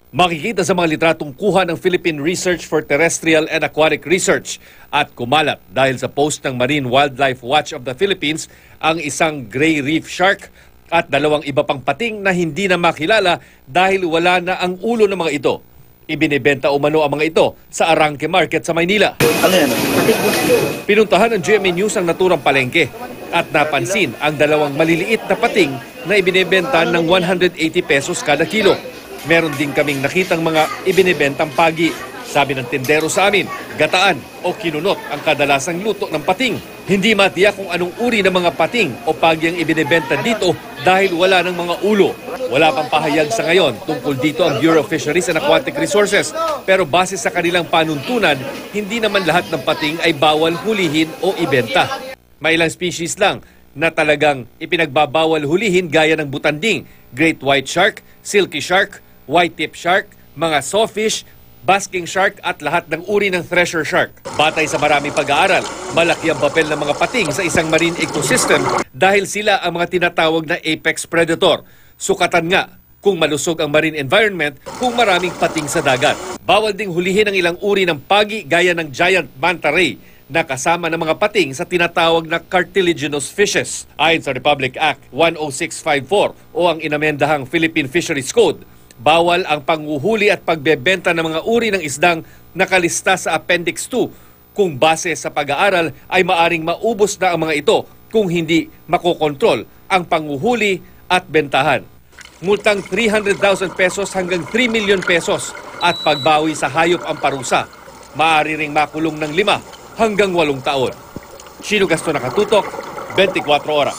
Makikita sa mga litratong kuha ng Philippine Research for Terrestrial and Aquatic Research at kumalat dahil sa post ng Marine Wildlife Watch of the Philippines ang isang gray reef shark at dalawang iba pang pating na hindi na makilala dahil wala na ang ulo ng mga ito. Ibinebenta umano ang mga ito sa Arangke Market sa Maynila. Pinuntahan ng GMA News ang naturang palengke at napansin ang dalawang maliliit na pating na ibinebenta ng 180 pesos kada kilo. Meron din kaming nakitang mga ibinebentang pagi. Sabi ng tindero sa amin, gataan o kinunot ang kadalasang luto ng pating. Hindi matiyak kung anong uri ng mga pating o pagi ang ibinebenta dito dahil wala ng mga ulo. Wala pang pahayag sa ngayon tungkol dito ang Bureau of Fisheries and Aquatic Resources. Pero base sa kanilang panuntunan, hindi naman lahat ng pating ay bawal hulihin o ibenta. May ilang species lang na talagang ipinagbabawal hulihin gaya ng butanding, great white shark, silky shark, white-tip shark, mga sawfish, basking shark at lahat ng uri ng thresher shark. Batay sa maraming pag-aaral, malaki ang papel ng mga pating sa isang marine ecosystem dahil sila ang mga tinatawag na apex predator. Sukatan nga kung malusog ang marine environment kung maraming pating sa dagat. Bawal ding hulihin ang ilang uri ng pagi gaya ng giant manta ray na kasama ng mga pating sa tinatawag na cartilaginous fishes. Ayon sa Republic Act 10654 o ang inamendahang Philippine Fisheries Code, bawal ang panghuhuli at pagbebenta ng mga uri ng isdang nakalista sa Appendix 2 kung base sa pag-aaral ay maaring maubos na ang mga ito kung hindi makokontrol ang panghuhuli at bentahan. Multang 300,000 pesos hanggang 3 million pesos at pagbawi sa hayop ang parusa. Maaari ring makulong ng 5 hanggang 8 taon. Sino Gasto Nakatutok, 24 oras.